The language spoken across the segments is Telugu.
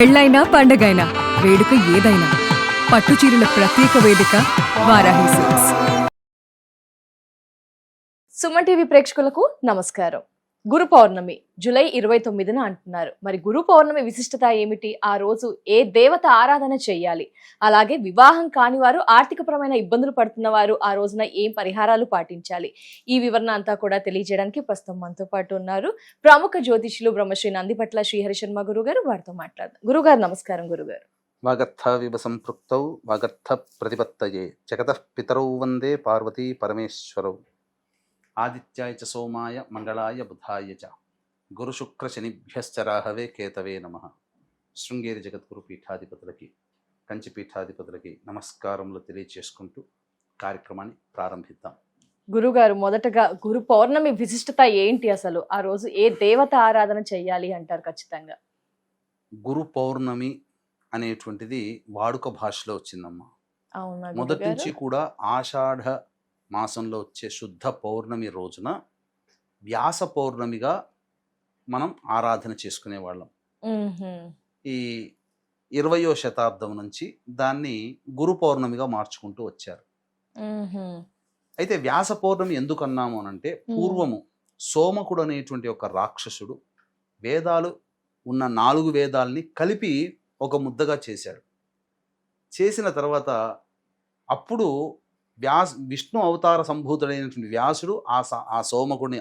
పెళ్ళైనా పండగైనా వేడుక ఏదైనా పట్టుచీరల ప్రత్యేక వేదిక వారాహి సిల్క్స్. సుమన్ టీవీ ప్రేక్షకులకు నమస్కారం. గురు పౌర్ణమి జూలై 29న అంటున్నారు. మరి గురు పౌర్ణమి విశిష్టత ఏమిటి? ఆ రోజు ఏ దేవత ఆరాధన చేయాలి? అలాగే వివాహం కాని వారు, ఆర్థికపరమైన ఇబ్బందులు పడుతున్న వారు ఆ రోజున ఏం పరిహారాలు పాటించాలి? ఈ వివరణ అంతా కూడా తెలియజేయడానికి ప్రస్తుతం మనతో పాటు ఉన్నారు ప్రముఖ జ్యోతిష్యులు బ్రహ్మశ్రీ నందిపట్ల శ్రీహరి శర్మ గురుగారు. వారితో మాట్లాడదాం. గురుగారు నమస్కారం. గురుగారు, వాగర్థ వివ సంపృక్తౌ వాగర్థ ప్రతిపత్తయే జగతః పితరౌ వందే పార్వతీ పరమేశ్వరౌ ఆదిత్యాయ చ సోమాయ మంగళాయ బుధాయ చ గురు శుక్ర శనిభ్యశ్చ రాహవే కేతవే నమః. శృంగేరి జగద్గురు పీఠాధిపతులకి, కంచి పీఠాధిపతులకి నమస్కారములు తెలియచేసుకుంటూ కార్యక్రమాన్ని ప్రారంభిద్దాం. గురుగారు, మొదటగా గురు పౌర్ణమి విశిష్టత ఏంటి? అసలు ఆ రోజు ఏ దేవత ఆరాధన చేయాలి అంటారు? ఖచ్చితంగా గురు పౌర్ణమి అనేటువంటిది వాడుక భాషలో వచ్చిందమ్మా. అవునా? మొదటి నుంచి కూడా ఆషాఢ మాసంలో వచ్చే శుద్ధ పౌర్ణమి రోజున వ్యాస పౌర్ణమిగా మనం ఆరాధన చేసుకునేవాళ్ళం. ఈ 20వ శతాబ్దం నుంచి దాన్ని గురు పౌర్ణమిగా మార్చుకుంటూ వచ్చారు. అయితే వ్యాస పౌర్ణమి ఎందుకు అన్నాము అనంటే, పూర్వము సోమకుడు అనేటువంటి ఒక రాక్షసుడు వేదాలు ఉన్న 4 వేదాలని కలిపి ఒక ముద్దగా చేశాడు. చేసిన తర్వాత అప్పుడు విష్ణు అవతార సంభూతుడైనటువంటి వ్యాసుడు ఆ సోమకుడిని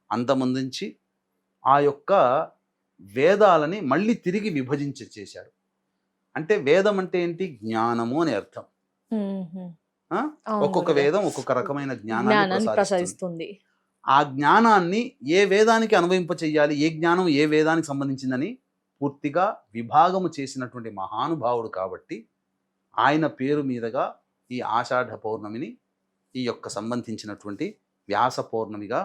అంతమొందించి ఆ యొక్క వేదాలని మళ్ళీ తిరిగి విభజించి చేశాడు. అంటే వేదం అంటే ఏంటి? జ్ఞానము అని అర్థం. ఒక్కొక్క వేదం ఒక్కొక్క రకమైన జ్ఞానాన్ని ప్రసాదిస్తుంది. ఆ జ్ఞానాన్ని ఏ వేదానికి అన్వయింప చెయ్యాలి, ఏ జ్ఞానం ఏ వేదానికి సంబంధించిందని పూర్తిగా విభాగము చేసినటువంటి మహానుభావుడు కాబట్టి ఆయన పేరు మీదుగా ఈ ఆషాఢ పౌర్ణమిని ఈ యొక్క సంబంధించినటువంటి వ్యాస పౌర్ణమిగా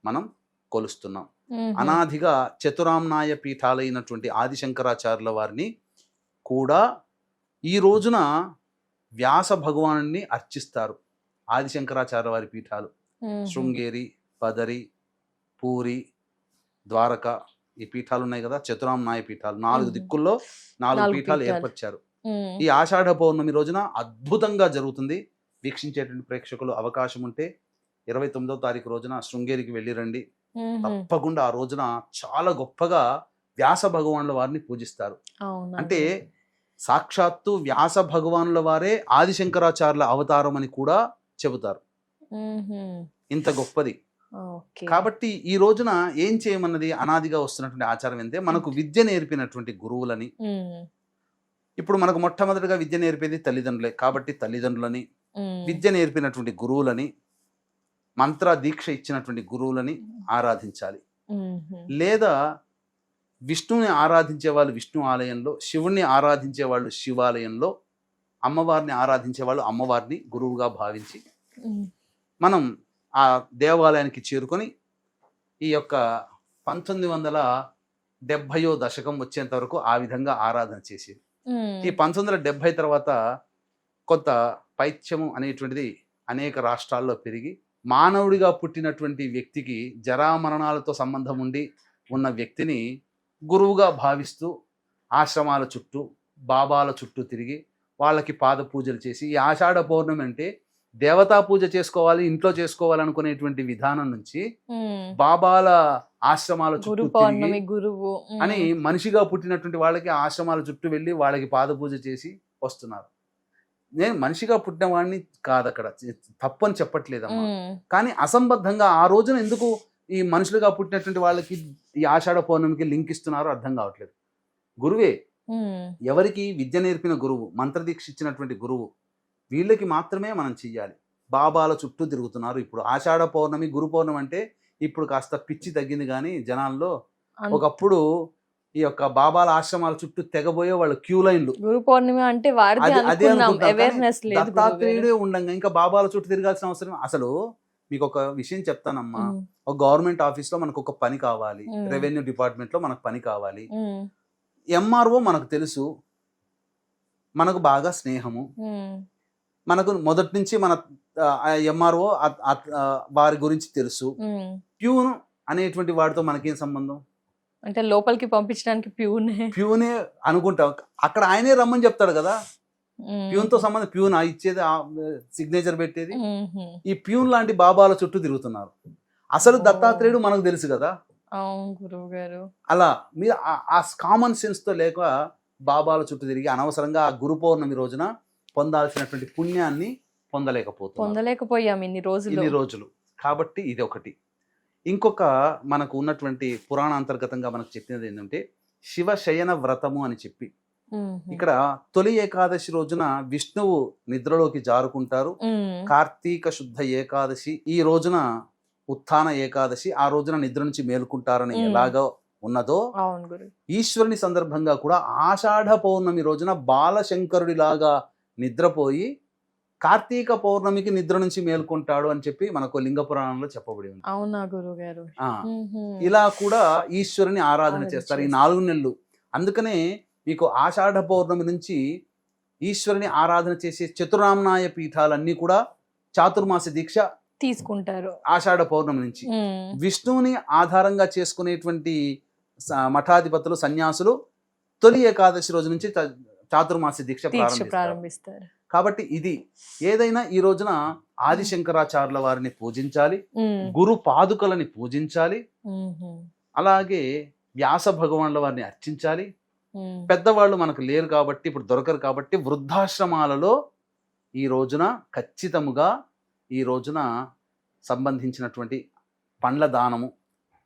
మనం కొలుస్తున్నాం. అనాదిగా చతురామ్నాయ పీఠాలైనటువంటి ఆదిశంకరాచార్యుల వారిని కూడా ఈ రోజున వ్యాస భగవానుని అర్చిస్తారు. ఆదిశంకరాచార్య వారి పీఠాలు శృంగేరి, పదరి, పూరి, ద్వారక, ఈ పీఠాలు ఉన్నాయి కదా, చతురామ్నాయ పీఠాలు. 4 దిక్కుల్లో 4 పీఠాలు ఏర్పరిచారు. ఈ ఆషాఢ పౌర్ణమి రోజున అద్భుతంగా జరుగుతుంది. వీక్షించేటువంటి ప్రేక్షకులు అవకాశం ఉంటే 29వ తారీఖు రోజున శృంగేరికి వెళ్ళి రండి. తప్పకుండా ఆ రోజున చాలా గొప్పగా వ్యాస భగవానుల వారిని పూజిస్తారు. అంటే సాక్షాత్తు వ్యాస భగవానుల వారే ఆదిశంకరాచార్యుల అవతారం అని కూడా చెబుతారు. ఇంత గొప్పది కాబట్టి ఈ రోజున ఏం చేయమన్నది అనాదిగా వస్తున్నటువంటి ఆచారం ఏంటంటే, మనకు విద్య నేర్పినటువంటి గురువులని, ఇప్పుడు మనకు మొట్టమొదటిగా విద్య నేర్పేది తల్లిదండ్రులే కాబట్టి తల్లిదండ్రులని, విద్య నేర్పినటువంటి గురువులని, మంత్ర దీక్ష ఇచ్చినటువంటి గురువులని ఆరాధించాలి. లేదా విష్ణువుని ఆరాధించే వాళ్ళు విష్ణు ఆలయంలో, శివుణ్ణి ఆరాధించే వాళ్ళు శివాలయంలో, అమ్మవారిని ఆరాధించే వాళ్ళు అమ్మవారిని గురువుగా భావించి మనం ఆ దేవాలయానికి చేరుకొని ఈ యొక్క 1970వ దశకం వచ్చేంత వరకు ఆ విధంగా ఆరాధన చేసేది. ఈ 1970 తర్వాత కొంత పైత్యము అనేటువంటిది అనేక రాష్ట్రాల్లో పెరిగి, మానవుడిగా పుట్టినటువంటి వ్యక్తికి జరామరణాలతో సంబంధం ఉండి ఉన్న వ్యక్తిని గురువుగా భావిస్తూ ఆశ్రమాల చుట్టూ, బాబాల చుట్టూ తిరిగి వాళ్ళకి పాద పూజలు చేసి, ఈ ఆషాఢ పౌర్ణమి అంటే దేవతా పూజ చేసుకోవాలి, ఇంట్లో చేసుకోవాలనుకునేటువంటి విధానం నుంచి బాబాల ఆశ్రమాల చుట్టూ తిరిగి అని మనిషిగా పుట్టినటువంటి వాళ్ళకి ఆశ్రమాల చుట్టూ వెళ్ళి వాళ్ళకి పాద పూజ చేసి వస్తున్నారు. నేను మనిషిగా పుట్టిన వాడిని కాదు, అక్కడ తప్పని చెప్పట్లేదమ్మా. కానీ అసంబద్ధంగా ఆ రోజున ఎందుకు ఈ మనుషులుగా పుట్టినటువంటి వాళ్ళకి ఈ ఆషాఢ పౌర్ణమికి లింక్ ఇస్తున్నారో అర్థం కావట్లేదు. గురువే ఎవరికి విద్య నేర్పిన గురువు, మంత్రదీక్ష ఇచ్చినటువంటి గురువు, వీళ్ళకి మాత్రమే మనం చెయ్యాలి. బాబాల చుట్టూ తిరుగుతున్నారు. ఇప్పుడు ఆషాఢ పౌర్ణమి, గురు పౌర్ణమి అంటే ఇప్పుడు కాస్త పిచ్చి తగ్గింది. కానీ జనాల్లో ఒకప్పుడు ఈ యొక్క బాబాల ఆశ్రమాల చుట్టూ తెగబోయే వాళ్ళ క్యూ లైన్లు. గురు పౌర్ణమి అంటే దత్తాత్రేయుడే ఉండంగా ఇంకా బాబాల చుట్టూ తిరగాల్సిన అవసరం. అసలు మీకు ఒక విషయం చెప్తానమ్మా. ఒక గవర్నమెంట్ ఆఫీస్ లో మనకు ఒక పని కావాలి, రెవెన్యూ డిపార్ట్మెంట్ లో మనకు పని కావాలి. ఎంఆర్ఓ మనకు తెలుసు, మనకు బాగా స్నేహము, మనకు మొదటి నుంచి మన ఎంఆర్ఓ వారి గురించి తెలుసు. ప్యూన్ అనేటువంటి వాడితో మనకేం సంబంధం? అంటే లోపలికి పంపించడానికి ప్యూనే అనుకుంటాం, అక్కడ ఆయనే రమ్మని చెప్తాడు కదా. ప్యూన్ తో సంబంధం, ప్యూన్ ఇచ్చేది, సిగ్నేచర్ పెట్టేది. ఈ ప్యూన్ లాంటి బాబాల చుట్టూ తిరుగుతున్నారు. అసలు దత్తాత్రేయుడు మనకు తెలుసు కదా. గురువు గారు అలా మీరు ఆ కామన్ సెన్స్ తో లేక బాబాల చుట్టూ తిరిగి అనవసరంగా ఆ గురు పౌర్ణమి రోజున పొందాల్సినటువంటి పుణ్యాన్ని పొందలేకపోయాం ఇన్ని రోజులు. కాబట్టి ఇది ఒకటి. ఇంకొక మనకు ఉన్నటువంటి పురాణాంతర్గతంగా మనకు చెప్పినది ఏంటంటే శివ శయన వ్రతము అని చెప్పి, ఇక్కడ తొలి ఏకాదశి రోజున విష్ణువు నిద్రలోకి జారుకుంటారు. కార్తీక శుద్ధ ఏకాదశి ఈ రోజున ఉత్థాన ఏకాదశి, ఆ రోజున నిద్ర నుంచి మేలుకుంటారని ఎలాగో ఉన్నదో ఈశ్వరుని సందర్భంగా కూడా ఆషాఢ పౌర్ణమి రోజున బాలశంకరుడిలాగా నిద్రపోయి కార్తీక పౌర్ణమికి నిద్ర నుంచి మేల్కొంటాడు అని చెప్పి మనకు లింగ పురాణంలో చెప్పబడి ఉంది. అవునా గురువు గారు? ఇలా కూడా ఈశ్వరుని ఆరాధన చేస్తారు ఈ 4 నెలలు. అందుకనే మీకు ఆషాఢ పౌర్ణమి నుంచి ఈశ్వరుని ఆరాధన చేసే చతురామ్నాయ పీఠాలన్నీ కూడా చాతుర్మాస దీక్ష తీసుకుంటారు ఆషాఢ పౌర్ణమి నుంచి. విష్ణువుని ఆధారంగా చేసుకునేటువంటి మఠాధిపతులు, సన్యాసులు తొలి ఏకాదశి రోజు నుంచి చాతుర్మాస దీక్ష ప్రారంభిస్తారు. కాబట్టి ఇది ఏదైనా ఈ రోజున ఆదిశంకరాచార్యుల వారిని పూజించాలి, గురు పాదుకలని పూజించాలి, అలాగే వ్యాస భగవానుల వారిని అర్చించాలి. పెద్దవాళ్ళు మనకు లేరు కాబట్టి, ఇప్పుడు దొరకరు కాబట్టి వృద్ధాశ్రమాలలో ఈ రోజున ఖచ్చితముగా ఈ రోజున సంబంధించినటువంటి పండ్ల దానము,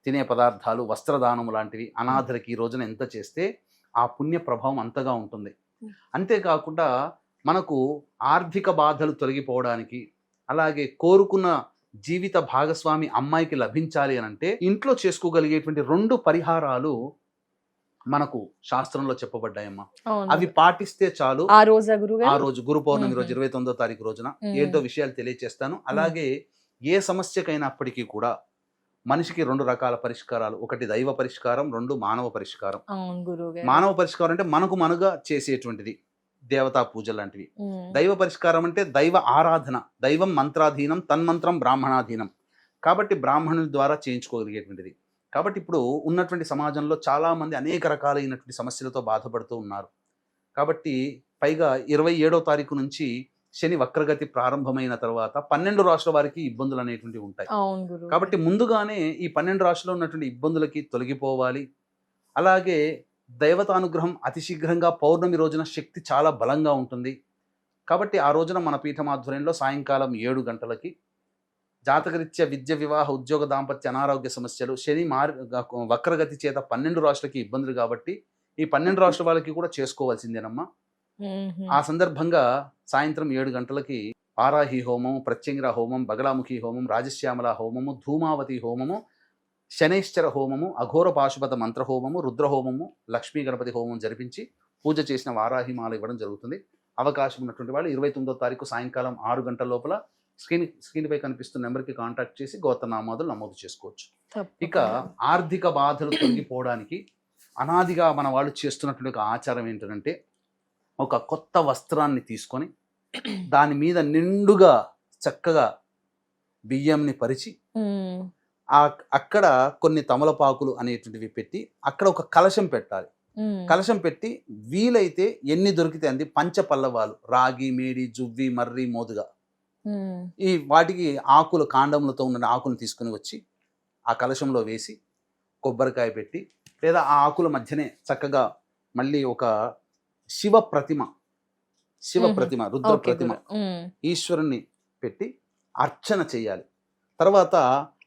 తినే పదార్థాలు, వస్త్రదానము లాంటివి అనాథలకి ఈ రోజున ఎంత చేస్తే ఆ పుణ్య ప్రభావం అంతగా ఉంటుంది. అంతేకాకుండా మనకు ఆర్థిక బాధలు తొలగిపోవడానికి, అలాగే కోరుకున్న జీవిత భాగస్వామి అమ్మాయికి లభించాలి అని అంటే ఇంట్లో చేసుకోగలిగేటువంటి 2 పరిహారాలు మనకు శాస్త్రంలో చెప్పబడ్డాయమ్మా. అవి పాటిస్తే చాలు. ఆ రోజు గురు పౌర్ణమి రోజు 29వ తారీఖు రోజున ఏంటో విషయాలు తెలియజేస్తాను. అలాగే ఏ సమస్యకైనప్పటికీ కూడా మనిషికి 2 రకాల పరిష్కారాలు, ఒకటి దైవ పరిష్కారం, 2 మానవ పరిష్కారం. మానవ పరిష్కారం అంటే మనగా చేసేటువంటిది, దేవతా పూజ లాంటివి. దైవ పరిష్కారం అంటే దైవ ఆరాధన, దైవం మంత్రాధీనం, తన్మంత్రం బ్రాహ్మణాధీనం. కాబట్టి బ్రాహ్మణుల ద్వారా చేయించుకోగలిగేటువంటిది. కాబట్టి ఇప్పుడు ఉన్నటువంటి సమాజంలో చాలా మంది అనేక రకాలైనటువంటి సమస్యలతో బాధపడుతూ ఉన్నారు. కాబట్టి పైగా 27వ తారీఖు నుంచి శని వక్రగతి ప్రారంభమైన తర్వాత 12 రాష్ట్రాల వారికి ఇబ్బందులు అనేటువంటివి ఉంటాయి. కాబట్టి ముందుగానే ఈ 12 రాష్ట్రాల్లో ఉన్నటువంటి ఇబ్బందులకి తొలగిపోవాలి. అలాగే దైవతానుగ్రహం అతి శీఘ్రంగా పౌర్ణమి రోజున శక్తి చాలా బలంగా ఉంటుంది. కాబట్టి ఆ రోజున మన పీఠమాధ్వర్యంలో సాయంకాలం 7 గంటలకి జాతకరీత్యా విద్య, వివాహ, ఉద్యోగ, దాంపత్య, అనారోగ్య సమస్యలు, శని వక్రగతి చేత 12 రాష్ట్రాలకి ఇబ్బందులు కాబట్టి ఈ 12 రాష్ట్రాల వాళ్ళకి కూడా చేసుకోవాల్సిందేనమ్మా. ఆ సందర్భంగా సాయంత్రం 7 గంటలకి వారాహి హోమము, ప్రత్యంగిర హోమం, బగలాముఖి హోమం, రాజశ్యామల హోమము, ధూమావతి హోమము, శనైశ్చర హోమము, అఘోర పాశుపత మంత్ర హోమము, రుద్రహోమము, లక్ష్మీ గణపతి హోమం జరిపించి పూజ చేసిన వారాహి మాల ఇవ్వడం జరుగుతుంది. అవకాశం ఉన్నటువంటి వాళ్ళు 29వ తారీఖు సాయంకాలం 6 గంటల లోపల స్క్రీన్ పై కనిపిస్తున్న నెంబర్కి కాంటాక్ట్ చేసి గోత్రనామాదులు నమోదు చేసుకోవచ్చు. ఇక ఆర్థిక బాధలు తొలగిపోవడానికి అనాదిగా మన వాళ్ళు చేస్తున్నటువంటి ఒక ఆచారం ఏంటంటే ఒక కొత్త వస్త్రాన్ని తీసుకొని దాని మీద నిండుగా చక్కగా బియ్యంని పరిచి అక్కడ కొన్ని తమలపాకులు అనేటువంటివి పెట్టి అక్కడ ఒక కలశం పెట్టాలి. కలశం పెట్టి వీలైతే ఎన్ని దొరికితే అంది పంచపల్లవాలు, రాగి, మేడి, జువ్వి, మర్రి, మోదుగా, ఈ వాటికి ఆకులు, కాండములతో ఉన్న ఆకులు తీసుకుని వచ్చి ఆ కలశంలో వేసి కొబ్బరికాయ పెట్టి, లేదా ఆ ఆకుల మధ్యనే చక్కగా మళ్ళీ ఒక శివ ప్రతిమ, రుద్ర ప్రతిమ, ఈశ్వరుణ్ణి పెట్టి అర్చన చేయాలి. తర్వాత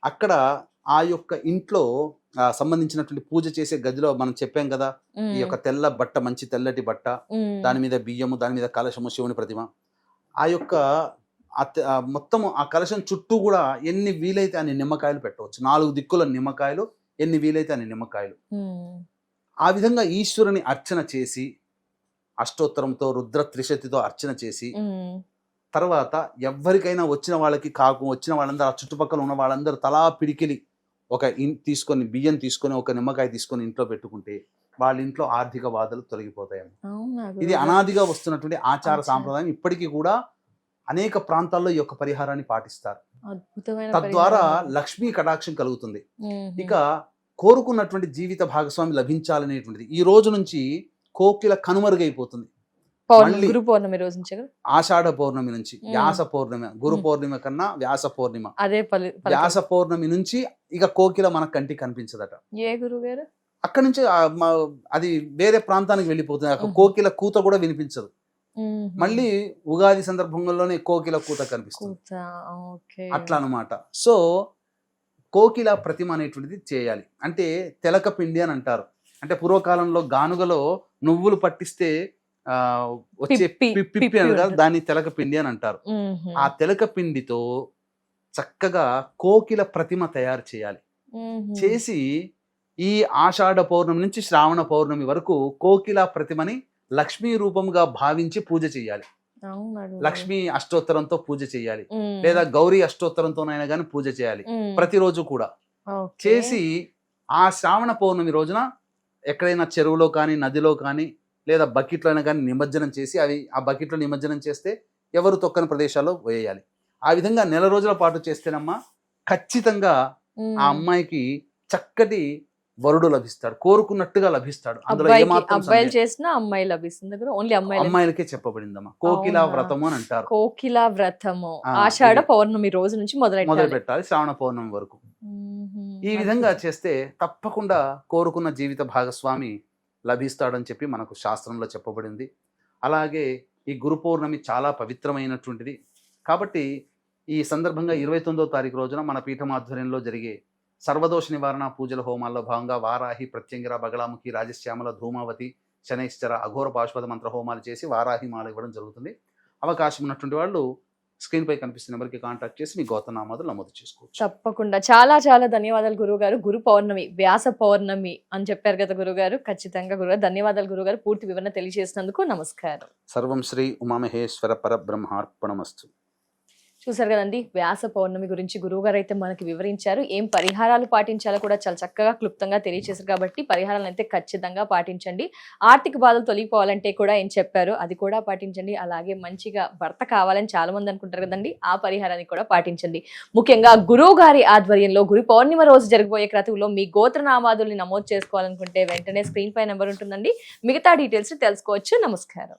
అక్కడ ఆ యొక్క ఇంట్లో సంబంధించినటువంటి పూజ చేసే గదిలో మనం చెప్పాం కదా, ఈ యొక్క తెల్ల బట్ట, మంచి తెల్లటి బట్ట, దాని మీద బియ్యము, దాని మీద కలశము, శివుని ప్రతిమ, ఆ యొక్క మొత్తము ఆ కలశం చుట్టూ కూడా ఎన్ని వీలైతే అన్ని నిమ్మకాయలు పెట్టవచ్చు. 4 దిక్కుల నిమ్మకాయలు, ఎన్ని వీలైతే అన్ని నిమ్మకాయలు. ఆ విధంగా ఈశ్వరుని అర్చన చేసి అష్టోత్తరంతో, రుద్ర త్రిశతితో అర్చన చేసి తర్వాత ఎవరికైనా వచ్చిన వాళ్ళకి వచ్చిన వాళ్ళందరూ, ఆ చుట్టుపక్కల ఉన్న వాళ్ళందరూ తలా పిడికిలి ఒక తీసుకొని, బియ్యం తీసుకొని, ఒక నిమ్మకాయ తీసుకొని ఇంట్లో పెట్టుకుంటే వాళ్ళ ఇంట్లో ఆర్థిక బాధలు తొలగిపోతాయి. ఇది అనాదిగా వస్తున్నటువంటి ఆచార సాంప్రదాయం. ఇప్పటికీ కూడా అనేక ప్రాంతాల్లో ఈ యొక్క పరిహారాన్ని పాటిస్తారు. తద్వారా లక్ష్మీ కటాక్షం కలుగుతుంది. ఇక కోరుకున్నటువంటి జీవిత భాగస్వామి లభించాలనేటువంటిది. ఈ రోజు నుంచి కోకిల కనుమరుగైపోతుంది. మళ్ళీ గురు పౌర్ణమి రోజు నుంచి కదా? ఆషాఢ పౌర్ణమి నుంచి వ్యాస పౌర్ణమి, గురు పౌర్ణిమ కన్నా వ్యాస పౌర్ణిమ, అదే వ్యాస పౌర్ణమి నుంచి ఇక కోకిల మన కంటికి కనిపించదట. ఏ గురువు గారు? అక్కడి నుంచి అది వేరే ప్రాంతానికి వెళ్ళిపోతుంది. అక్కడ కోకిల కూత కూడా వినిపించదు. మళ్ళీ ఉగాది సందర్భంలోనే కోకిల కూత కనిపిస్తుంది. అట్లా అనమాట. సో కోకిల ప్రతిమ అనేటువంటిది చేయాలి. అంటే తెలక పిండి అని అంటారు. అంటే పూర్వకాలంలో గానుగలో నువ్వులు పట్టిస్తే వచ్చే పిప్పి అని కదా, దాన్ని తెలక పిండి అని అంటారు. ఆ తెలక పిండితో చక్కగా కోకిల ప్రతిమ తయారు చేయాలి. చేసి ఈ ఆషాఢ పౌర్ణమి నుంచి శ్రావణ పౌర్ణమి వరకు కోకిల ప్రతిమని లక్ష్మీ రూపంగా భావించి పూజ చేయాలి. లక్ష్మీ అష్టోత్తరంతో పూజ చేయాలి, లేదా గౌరీ అష్టోత్తరంతోనైనా కానీ పూజ చేయాలి ప్రతిరోజు కూడా. చేసి ఆ శ్రావణ పౌర్ణమి రోజున ఎక్కడైనా చెరువులో కానీ నదిలో కానీ లేదా బకెట్లో అయినా కానీ నిమజ్జనం చేసి అవి ఆ బకెట్లో నిమజ్జనం చేస్తే ఎవరు తొక్కని ప్రదేశాల్లో వేయాలి. ఆ విధంగా 4 రోజుల పాటు చేస్తేనమ్మా ఖచ్చితంగా ఆ అమ్మాయికి చక్కటి వరుడు లభిస్తాడు, కోరుకున్నట్టుగా లభిస్తాడు. అందులో అబ్బాయిలు చేసిన అమ్మాయి లభిస్తుంది. ఓన్లీ అమ్మాయిలకే చెప్పబడిందమ్మా. కోకిల వ్రతము అని అంటారు. కోకిల వ్రతము ఆషాఢ పౌర్ణమి రోజు నుంచి మొదలు పెట్టాలి, శ్రావణ పౌర్ణమి వరకు. ఈ విధంగా చేస్తే తప్పకుండా కోరుకున్న జీవిత భాగస్వామి లభిస్తాడని చెప్పి మనకు శాస్త్రంలో చెప్పబడింది. అలాగే ఈ గురు పౌర్ణమి చాలా పవిత్రమైనటువంటిది. కాబట్టి ఈ సందర్భంగా 29వ తారీఖు రోజున మన పీఠం ఆధ్వర్యంలో జరిగే సర్వదోష నివారణ పూజల హోమాల్లో భాగంగా వారాహి, ప్రత్యంగిర, బగళాముఖి, రాజశ్యామల, ధూమావతి, శనైశ్చర, అఘోర పాశుపత మంత్ర హోమాలు చేసి వారాహి మాల ఇవ్వడం జరుగుతుంది. అవకాశం ఉన్నటువంటి వాళ్ళు స్క్రీన్ పై కనిపిస్తున్న నెంబర్కి కాంటాక్ట్ చేసి మీ గోత్రనామాలు నమోదు చేసుకోవచ్చు. తప్పకుండా. చాలా చాలా ధన్యవాదాలు గురువు గారు. గురు పౌర్ణమి వ్యాస పౌర్ణమి అని చెప్పారు కదా గురువు గారు. ఖచ్చితంగా గురుగారు ధన్యవాదాలు గురువు గారు, పూర్తి వివరణ తెలియజేసినందుకు. నమస్కారం. సర్వం శ్రీ ఉమామహేశ్వర పరబ్రహ్మార్పణమస్తు. చూసారు కదండి, వ్యాస పౌర్ణమి గురించి గురువు గారు అయితే మనకి వివరించారు. ఏం పరిహారాలు పాటించాలో కూడా చాలా చక్కగా క్లుప్తంగా తెలియజేశారు. కాబట్టి పరిహారాలను అయితే ఖచ్చితంగా పాటించండి. ఆర్థిక బాధలు తొలగిపోవాలంటే కూడా ఏం చెప్పారు అది కూడా పాటించండి. అలాగే మంచిగా భర్త కావాలని చాలా మంది అనుకుంటారు కదండి, ఆ పరిహారాన్ని కూడా పాటించండి. ముఖ్యంగా గురువు గారి ఆధ్వర్యంలో గురు పౌర్ణిమ రోజు జరగబోయే క్రతువులో మీ గోత్రనామాదుల్ని నమోదు చేసుకోవాలనుకుంటే వెంటనే స్క్రీన్ పై నెంబర్ ఉంటుందండి, మిగతా డీటెయిల్స్ తెలుసుకోవచ్చు. నమస్కారం.